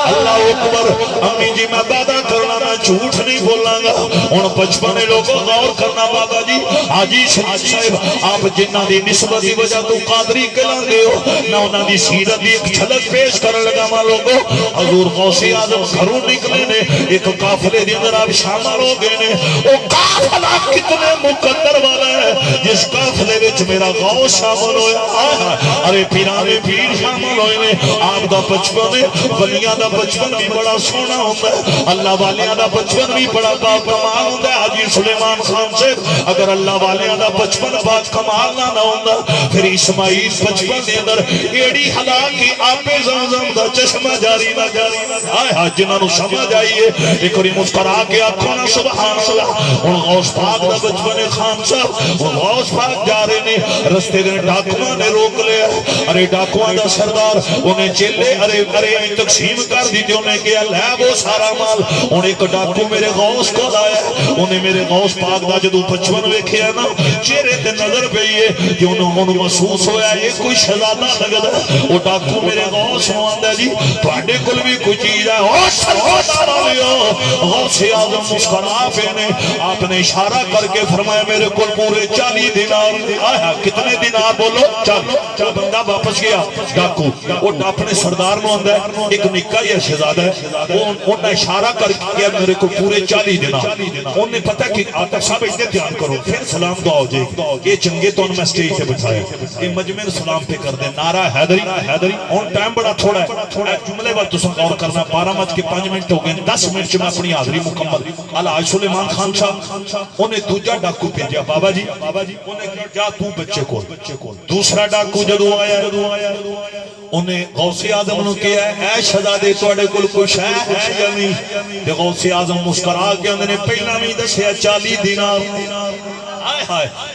اللہ اکبر امی جی میں وعدہ کرنا میں جھوٹ نہیں بولنا گا ہن بچپنے لوگوں غور کرنا بابا جی حاجی صاحب آپ جنہ دی نسبت دی وجہ تو قادری کہلاندے ہو میں انہاں دی سیرت دی ایک جھلک پیش کرن لگا ماں لوگوں حضور غوث اعظم گھروں نکلے نے ایک قافلے دے اندر آپ شامل ہو گئے نے او قافلہ کتنے مقدر والا ہے جس قافلے وچ میرا غوث شامل ہویا ارے پیراں دے پیر شامل ہوئے نے آپ دا بچپن ولیاں دا بچپن بھی بڑا سونا ہوتا ہے اللہ والیاں دا بچپن بھی بڑا با کمال ہوتا ہے حاجی سلیمان خان سے اگر اللہ والیاں دا بچپن با کمال نہ ہوتا پھر اسماعیل بچپن دے اندر ایڑی حلا کی آب زمزم دا چشمہ جاری نہ آئے ہاں جنہاں نو سمجھ آئیے ایک اور مسکرا کے آنکھوں نہ سبحان اللہ ان غوث پاک دا بچپن خان صاحب وہ غوث پاک جا رہے نے رستے دے ڈاکواں نے روک لیا ارے ڈاکواں دا سردار انہیں چلے ارے تقسیم کر دی تھی انہیں کیا لے وہ سارا مال انہیں ایک ڈاکو میرے غوث کو لایا انہیں میرے غوث پاک دا جدو بچپن ویکھیا نا چہرے تے نظر پئی ہے کہ انہوں محسوس ہویا یہ کوئی شہزادہ لگدا وہ ڈاکو میرے غوث نو آندا جی تواڈے کول بھی کوئی چیز ہے او سردار والیو غوث اعظم مسکرا پے نے آپ نے اشارہ کر کے فرمایا میرے کول پورے 40 دینار آیا کتنے دینار بولو چل بندہ واپس گیا ڈاکو وہ اپنے سردار نو آندا ہے ایک نکا یا شہزادہ ہے انہوں نے اشارہ کر کے میرے کو پورے 40 دینار انہوں نے پتہ کہ آتا صاحب اتنے دھیان کرو پھر سلام دعا ہو جائے یہ چنگے تو میں سٹیج سے بٹھایا یہ مجمع سلام پہ کر دیں نعرہ حیدری اور ٹائم بڑا تھوڑا ہے جملے بار تساں غور کرنا 12:05 ہو گئے 10 منٹ میں اپنی حاضری مکمل الحاج سلیمان خان صاحب انہیں دوجا ڈاکو بھیجا بابا جی انہیں کہا جا تو بچے کو دوسرا ڈاکو جدو آیا انہیں غوث اعظم نے کیا اے شہزادے تواڈے کول کوئی شے ہے یا نہیں تے غوث اعظم مسکرا کے انہوں نے پہلا بھی دسیا 40 دینار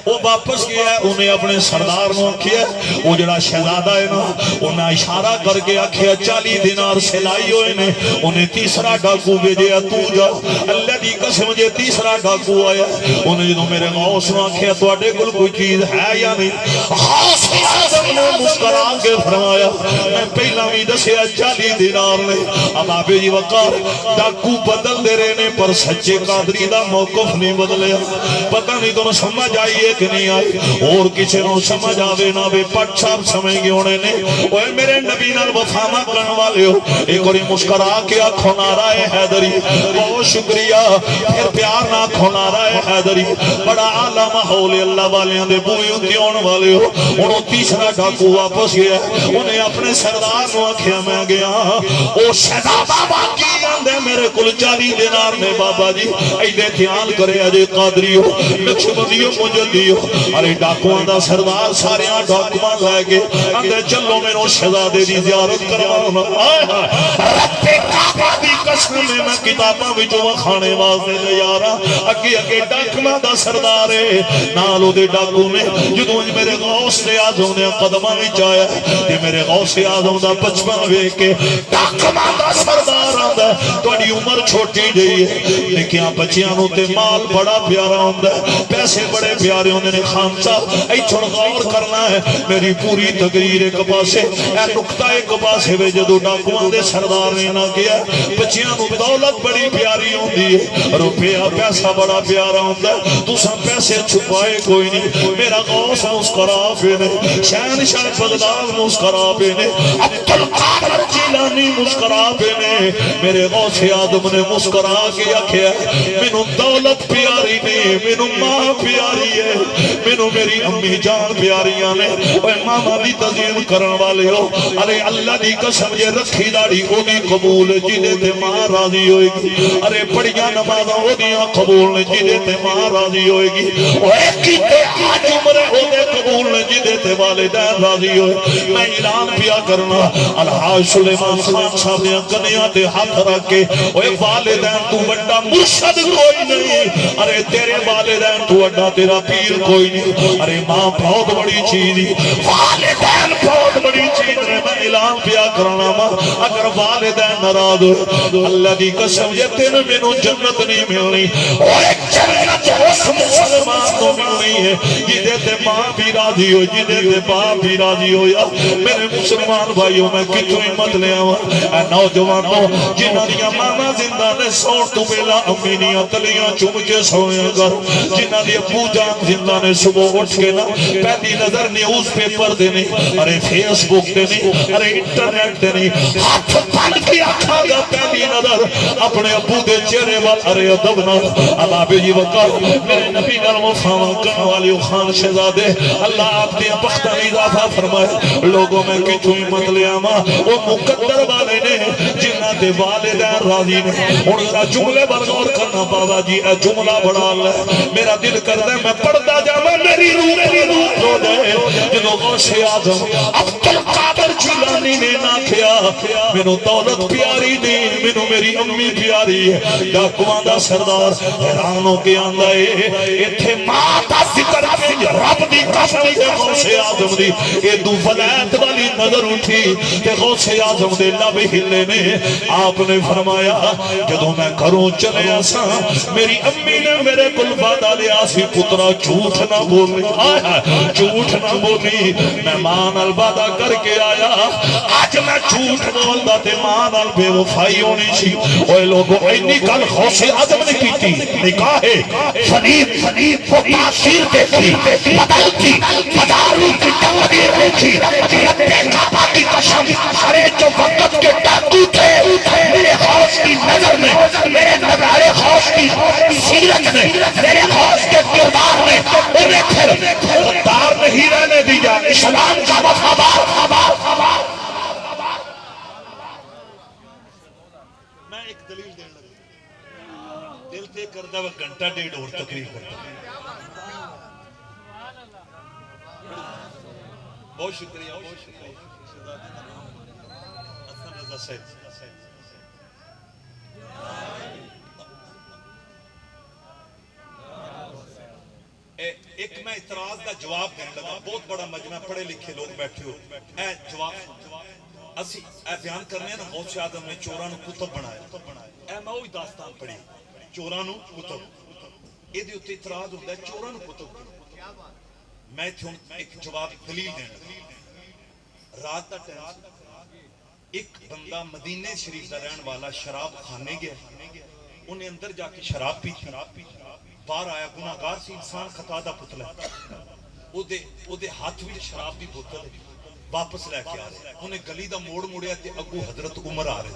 وہ واپس گیا انہیں اپنے سردار نو آکھیا وہ جڑا شہزادہ ہے نا انہیں اشارہ کر کے آکھیا 40 دینار سلائی ہوئے نے انہیں تیسرا ڈاکو بھیجیا تو جا اللہ دی قسم جے تیسرا ڈاکو آیا انہیں جدوں میرے غوث نو آکھیا تواڈے کول کوئی چیز ہے یا نہیں غوث اعظم نے مسکرا کے فرمایا میں پہلا بھی دسیا 40 دینار نے اب آبے جی وقار ڈاکو بدل دے رہے نے پر سچے قادری دا موقف نہیں بدلیا پتہ نہیں تم سمجھ آئیے کہ نہیں آئی اور کسی نو سمجھ آوے نہ بے پٹ چھاپ سمجھ گئے ہونے نے اوے میرے نبی نال وفامہ کرن والے ہو ایک اور مسکرا کے آنکھوں نعرہ حیدری بہت شکریہ پھر پیار نہ آنکھوں نعرہ حیدری بڑا اعلیٰ ماحول اللہ والیاں دے بوئی ہوتی آن والے ہو انہوں تیسرا ڈاکو واپس گیا انہیں اپنے سردار نو آکھیا میں گیا او شہزادہ بابا کی آندے میرے کل 40 دینار نے بابا جی ایدے دھیان کرے اجے قادری ہو نقشبندی ہو مجدی ہو ارے ڈاکوان دا سردار سارے ڈاکوان لائے گے اندے چلو میں نو شہزادے دی زیارت کروانا رب کعبہ دی قسم میں کتاباں وچوں کھانے واسطے تیارا اگے اگے ڈاکوان دا سردار ہے نالو دے ڈاکو نے جدوں میرے غوث اعظم نے قدماں وچ آیا تے میرے غوث اعظم دا بچپن ویکھ کے ڈاکوان دا سردار آندا تہاڈی عمر چھوٹی جئی ہے لیکن بچیاں نو تے مال بڑا پیارا ہوندا ہے پیسے بڑے پیارے ہوندے نے خان صاحب ایتھوں غور کرنا ہے میری پوری تقریر ایک پاسے اے نقطہ ایک پاسے وچ جدوں ڈاکوان دے سردار نے نہ کیا بچیاں نو دولت بڑی پیاری ہوندی ہے روپیہ پیسہ بڑا پیارا ہوندا ہے تساں پیسے چھپائے کوئی نہیں میرا غوث مسکرا پے نے شہنشاہ بغداد مسکرا پے نے عبد القادر جیلانی مسکرا پے نے میرے غوث اعظم نے مسکرا کے آکھیا مینوں دولت پیاری نہیں مینوں ماں پیاری ہے مینوں میری امی جان پیاریاں نے اوے ماما دی تعظیم کرن والے ہو ارے اللہ دی قسم جے رکھی داڑھی اودی قبول جدے تے ماں راضی ہوئے گی ارے پڑھیاں نمازاں اودیاں قبول نے جدے تے ماں راضی ہوئے گی اوے کیتے حج عمرے اودے قبول نے جدے تے والدین راضی ہوئے میں اعلان پیا کرنا الحاج سلیمان خان صاحب نے کنیاں تے ہاتھ رکھ کے اوے والدین تو بڑا مرشد کوئی نہیں ارے تیرے والدین تو اڈا تیرا پیر کوئی نہیں ارے ماں بہت بڑی چیز ہے والدین بہت بڑی چیز ہے میں اعلان پیا کرنا ماں اگر والدین ناراض ہو اللہ دی قسم یہ تین مینوں جنت نہیں ملنی اور ایک جنت اس مسلمان کو ملنی ہے جدے تے ماں بھی راضی ہو جدے تے باپ بھی راضی ہو یا میرے مسلمان بھائیوں میں کتوں ہمت لے آواں اے نوجوانوں جنہاں دیاں ماما زندہ نے سون تو پہلا امی نیاں تلیاں چوم کے سویا کر جنہاں دی ابو جان زندہ نے صبح اٹھ کے نا پہلی نظر نیوز پیپر دے نہیں ارے فیس بک دے نہیں ارے انٹرنیٹ دے نہیں ہاتھ بند کیا کھا گا پہلی نظر اپنے ابو دے چہرے وال ارے ادب نہ اب آبے جی وقار میرے نبی نال مفاہمہ کرنے والی خان شہزادے اللہ آپ نے بختہ اضافہ فرمائے لوگوں میں کتوں ہمت لے آما وہ مقدر والے نے جنہاں دے والدین راضی نے انہاں جملے پر غور کرنا بابا جی اے جملہ بڑا اللہ میرا دل کرتا ہے میں پڑھتا جاواں میری روح رو جائے جنہوں غوث اعظم عبد القادر جیلانی نے نہ کیا مینوں دولت پیاری نہیں مینوں میری امی پیاری ہے ڈاکواں دا سردار حیران ہو کے آندا ہے ایتھے ماں دا ذکر کے رب دی قسم تے غوث اعظم دی اے دو ولایت والی نظر اٹھی تے غوث اعظم دے لب ہلے نے آپ نے فرمایا جدوں میں گھروں چلے آساں میری امی نے میرے کول وعدہ لیا سی پترا جھوٹ نہ بولی جھوٹ نہ بولی میں ماں نال وعدہ کر کے آیا آج میں جھوٹ بولدا تے ماں نال بے وفائی ہونی سی اوے لوگوں اینی گل غوث اعظم نے کیتی نکاح فنید وہ تاثیر دیکھی بدلتی مداروں کی تقدیر دیکھی رب کعبہ کی قسم ارے جو وقت کے ڈاکو تھے میرے غوث کی نظر میں میرے نظر غوث کی سیرت میں میرے غوث کے کردار میں انہیں پھر غدار نہیں رہنے دیا اسلام کا وفادار میں ایک دلیل دین لگا دل تے کردا وہ گھنٹہ ڈیڑھ اور تقریر کرتا بہت شکریہ حسن رضا صاحب ایک میں اعتراض کا جواب دینے لگا، بہت بڑا مجمع پڑھے لکھے لوگ بیٹھے ہو، اے جواب اسی اے بیان کرنے نا بہت سے آدم نے چوراں نو کتب بنایا، اے میں وہی داستان پڑھی چوراں نو کتب، یہ دی اتنے اعتراض ہوتا ہے چوراں نو کتب، میں تھے ایک جواب دلیل دینا۔ رات دا ٹائم ایک بندہ مدینے شریف دا رہن والا شراب کھانے گیا، انہیں اندر جا کے شراب پی، باہر آیا گناہگار سی انسان خطا دا پتلا، او دے ہاتھ بھی شراب دی بوتل واپس لے کے آ رہے، انہیں گلی دا موڑ مڑیا تے اگو حضرت عمر آ رہے،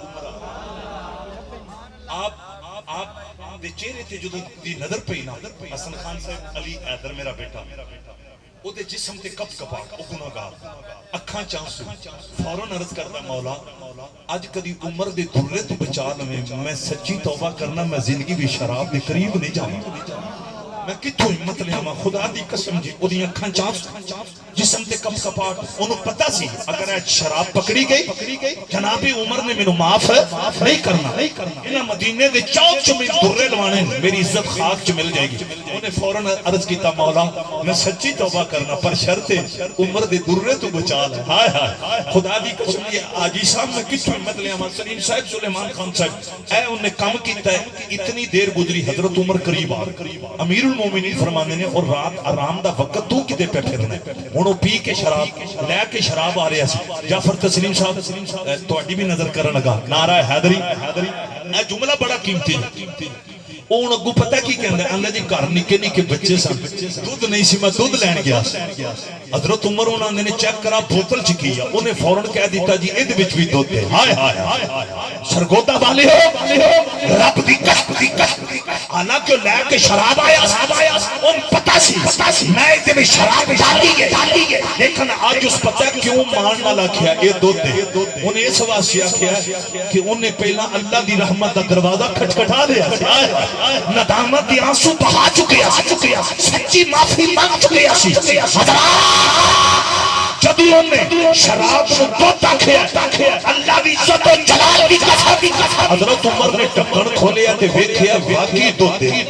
آپ دے چہرے تے جدو دی نظر پئی نا، حسن خان صاحب علی حیدر میرا بیٹا، او دے جسم تے کپ کپا او گناہگار اکھاں چانسو، فوراً عرض کردا مولا اج کدی عمر دے درے تو بچا لویں، میں سچی توبہ کرنا میں زندگی بھی شراب دے قریب نہیں جاواں، میں کتھوں ہمت لیاواں، خدا دی قسم جی او دی اکھاں چانسو جسم تے کپ کپاٹ، انہوں پتہ سی اگر اے شراب پکڑی گئی جناب عمر نے مینوں معاف نہیں کرنا، انہاں مدینے دے چوک چ میں درے لوانے میری عزت خاک چ مل جائے گی، انہیں فوراً عرض کیتا مولا میں سچی توبہ کرنا پر شرط عمر دے درے تو بچا لے، ہائے ہائے خدا دی قسم یہ آجی صاحب میں کتھوں ہمت لیاواں، سلیم صاحب سلیمان خان صاحب اے انہیں کم کیتا ہے، اتنی دیر گزری حضرت عمر قریب آ، امیر المومنین فرمانے نے اور رات آرام دا وقت تو کدے پہ پھرنا ہے، انہوں پی کے شراب لے کے شراب آ رہے ہیں، جعفر تسلیم صاحب تہاڈی بھی نظر کرن لگا، نعرہ حیدری، اے جملہ بڑا قیمتی ہے، اون اگو پتہ کی کہندا ہے، اللہ جی گھر نکے نکے بچے سن، دودھ نہیں سی میں دودھ لین گیا، حضرت عمر انہوں نے چیک کرا بوتل چ کی، انہیں فوراً کہہ دیتا جی اے دے وچ وی دودھ ہے، ہائے ہائے سرگودا والے ہو رب دی قسم حالانکہ لے کے شراب آیا ان پتہ سی میں تے میں شراب ڈالی ہے، لیکن آج اس پتہ کیوں مان نہ لکھیا اے دودھ ہے، انہیں اس واسطے کیا کہ انہیں پہلا اللہ دی رحمت دا دروازہ کھٹکھٹا دیا، ندامت دی آنسو بہا چکے سچی معافی مانگ چکے جدوں نے شراب کو دودھ آکھیا اللہ دی عزت و جلال دی قسم، حضرت عمر نے ڈھکن کھولیا تے ویکھیا واقعی دودھ ہے،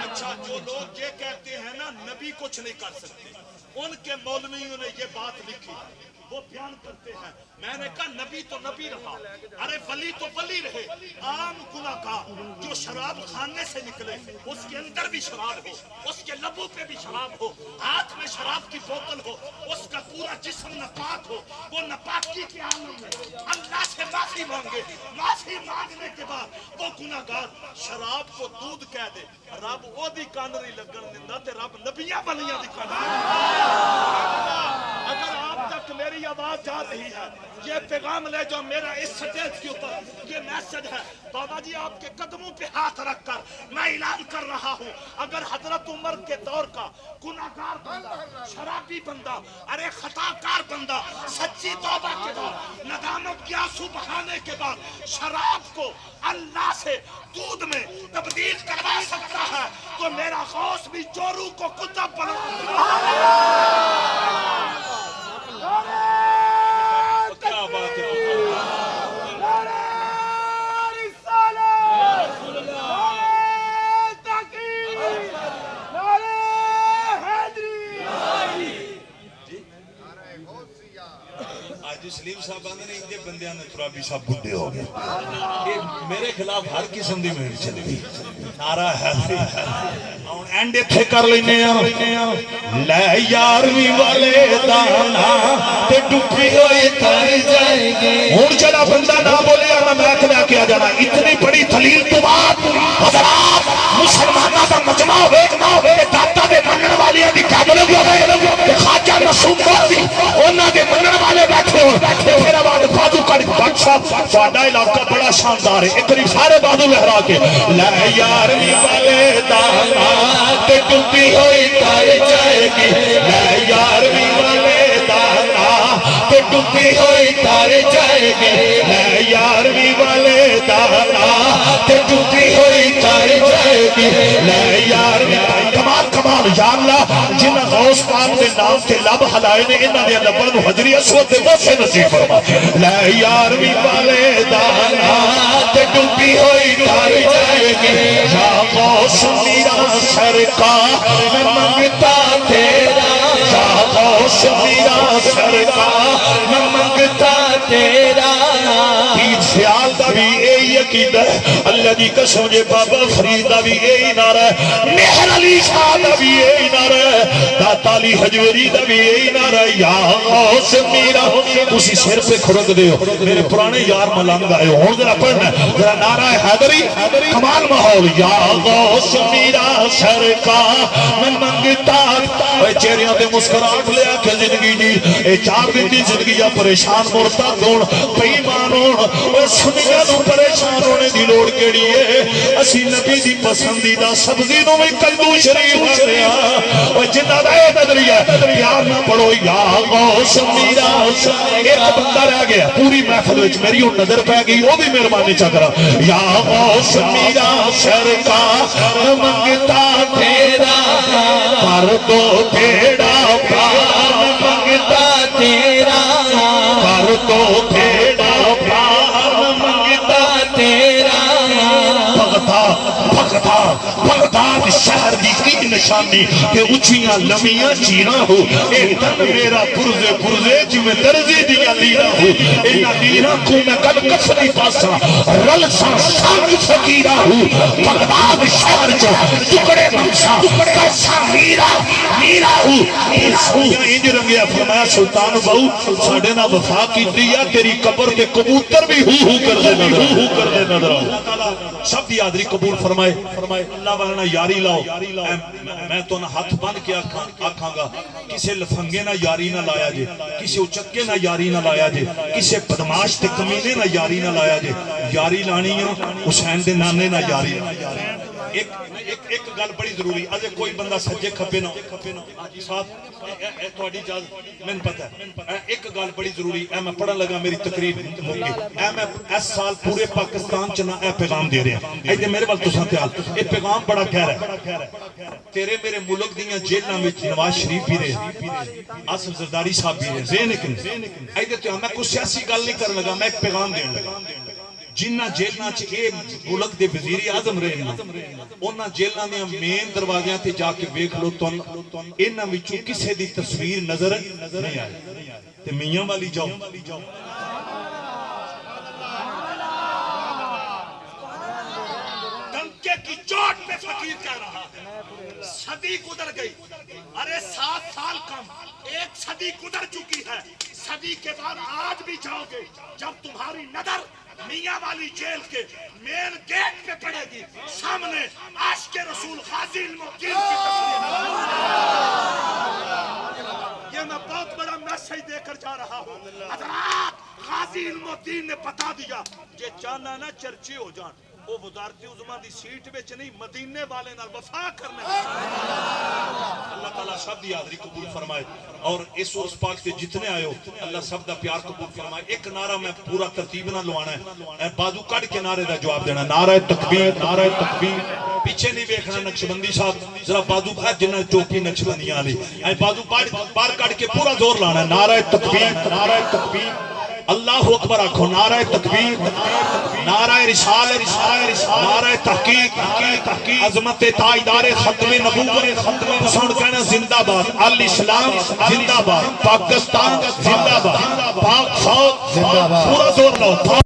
اچھا جو لوگ یہ کہتے ہیں نا نبی کچھ نہیں کر سکتے، ان کے مولویوں نے یہ بات لکھی، وہ بیان کرتے ہیں میں نے کہا نبی تو نبی رہا، ارے ولی تو ولی رہے، عام گناہگار جو شراب خانے سے نکلے اس کے اندر بھی شراب ہو، اس کے لبوں پہ بھی شراب ہو، ہاتھ میں شراب کی بوتل ہو، اس کا پورا جسم ناپاک ہو، وہ ناپاکی کے عالم میں اللہ سے معافی مانگے، معافی مانگنے کے بعد وہ گناہگار شراب کو دودھ کہہ دے، رب وہ دی کانری لگن دیندا تے رب نبیاں ولیاں دی کانری، اگر آپ تک میری آواز جا رہی ہے یہ پیغام لے جو میرا اس سٹیج کے اوپر یہ میسج ہے، بابا جی آپ کے قدموں پہ ہاتھ رکھ کر میں اعلان کر رہا ہوں اگر حضرت عمر کے دور کا گناہگار بندہ، شرابی بندہ، ارے خطاکار بندہ سچی توبہ کے بعد ندامت کے آنسو بہانے کے بعد شراب کو اللہ سے دودھ میں تبدیل کروا سکتا ہے تو میرا غوث بھی چوروں کو کتب بنا کیا بات ہے، سلیم صاحب آنے نے انجے بندیاں نے ترابی صاحب بڑھے ہو گئے، میرے خلاف ہر قسم دی مہر چلی گئی، نعرہ ہے اینڈ اتھے کر لینے لے یارویں والے دانا تے ڈوبی ہوئی تر جائے گی، ہون چلا بندہ نہ بولے میں میک لے کے آ جانا، اتنی بڑی دلیل تو بات حضرات مسلمانہ دا مجمع ہوئے داتا دے منن والیاں دی کیا بولے کہ خواجہ نصوب موتی انہاں دے منن والے بیٹھے ہو، پھر آواز بازو کر بادشاہ ساڈا علاقہ بڑا شاندار ہے، ایک قریب سارے بازو لہرا کے لے یارویں والے دانا تے ڈوبی ہوئی تر جائے گی، لے یارویں والے دانا تے ڈوبی ہوئی تر جائے گی، لے یارویں والے دانا تے ڈوبی ہوئی تر جائے گی، لے یارویں کمال کمال اور یا اللہ جنہ غوث پاک دے نام تے لب ہلائے نے انہاں دے لباں نو حجری اسود دے بوسے نصیب فرما لے یارویں والے دانا تے ڈوبی ہوئی ڈر جائے گی یا غوث میرا سرکار میں منگتا تیرا یا غوث میرا سرکار میں منگتا تیرا پیر سیال دا بھی اے عقیدہ ہے اللہ دی قسم جے بابا فرید دا بھی اے نعرہ ہے مہر علی شاہ دا بھی اے نعرہ ہے داتا علی حجویری دا بھی اے نعرہ ہے یا غوث میرا اسی سر پہ کھڑک دے ہو میرے پرانے یار ملنگ آئے ہو ذرا پڑھنا ذرا نعرہ حیدری کمال ماحول یا غوث میرا سرکار میں منگتا اے چہریاں دے مسکراہٹ لے آ کے زندگی جی اے 4 دن دی زندگی یا پریشان مرتد ہون بے ایمان ہون اے سنیاں نو پریشان ہونے دی لوڑ کیڑی ہے اسی نبی دی پسندیدہ سبزی نو میں کلبو شریف کریا اے جنہ دا اے نظریہ پیار نہ پڑھو یا غوث میرا ایک بندہ رہ گیا پوری محفل وچ میری او نظر پہ گئی او بھی مہربانی چا کرا یا غوث میرا سرکار منگتا تیرا پر دو بیڑا پار منگتا تیرا پر دو بیڑا پار منگتا تیرا بغداد شہر دی کی نشانی کہ اچھیاں لمیاں چینا ہو اے تن میرا پرزے جو میں درزی دیا لینا ہو اے لینا کو میں کل کسری پاسا رلسا سانگ فقیرہ ہو بغداد شہر جو ٹکڑے منسا کیسا میرا ہو سویا انج رنگیا فرمایا سلطان بہو ساڑے نا وفا کی دیا تیری قبر کے کبوتر بھی ہو کر دے نظر آؤ سب دی آدری قبول فرمائے اللہ والا یاری لاؤ میں تو نہ ہاتھ بن کے آکھاں گا کسے لفنگے نہ یاری نہ لایا جے کسے اچکے نہ یاری نہ لایا جے کسے بدماش تے کمینے نہ یاری نہ لایا جے یاری لانی ہے حسین دے نانے نہ یاری ایک گل بڑی ضروری اجے کوئی بندہ سجے کھپے نہ ساتھ تہاڈی اجازت میں پتہ ہے ایک گل بڑی ضروری اے میں پڑھن لگا میری تقریر مکے اے میں اس سال پورے پاکستان چ نہ اے پیغام دے رہا اے تے میرے ول تساں تیار اے پیغام بڑا گہرا ہے تیرے میرے ملک دیاں جیلاں وچ نواز شریف بھی رہے آصف زرداری صاحب بھی رہے ذہن اے تے میں کوئی سیاسی گل نہیں کرن لگا میں ایک پیغام دین لگا جنہ جیلنا چ اے ملک دے وزیر اعظم رہے نا انہاں جیلاں دے مین دروازیاں تے جا کے ویکھ لو تن انہاں وچوں کسے دی تصویر نظر نہیں آئی تے میاں والی جاؤ ڈنکے کی چوٹ پہ فقیر کہہ رہا ہے صدی گزر گئی ارے 7 سال کم 1 صدی گزر چکی ہے صدی کے بعد آج بھی جاؤ گے جب تمہاری نظر میاں والی جیل کے مین گیٹ پہ پڑے گی سامنے عاشق رسول غازی المقیم کی تصویر یہ میں بہت بڑا میسج دے کر جا رہا ہوں حضرات غازی المقیم نے بتا دیا یہ چاہنا نہ چرچے ہو جان وہ وزارتی عظمہ دی سیٹ وچ نہیں مدینے والے نال وفا کرنے اللہ تعالیٰ سب دی حاضری قبول فرمائے اور اس عرس پاک سے جتنے آئے ہو اللہ سب دا پیار قبول فرمائے ایک نعرہ میں پورا ترتیب نہ لوانا ہے اے بازو کٹ کے نعرے دا جواب دینا نعرہ تکبیر پیچھے نہیں بیکھنا نقشبندی صاحب ذرا بازو کٹ جنہ چوکی نقشبندیاں لی اے بازو پار کٹ کے پورا زور لانا ہے نعرہ تکبیر اللہ اکبر آکھو نعرہ تکبیر نعرہ رسالت نعرہ تحقیق عظمت تاجدار ختم نبوت سن کہنا زندہ باد الاسلام زندہ باد پاکستان زندہ باد پاک فوج زندہ باد پورا زور لاؤ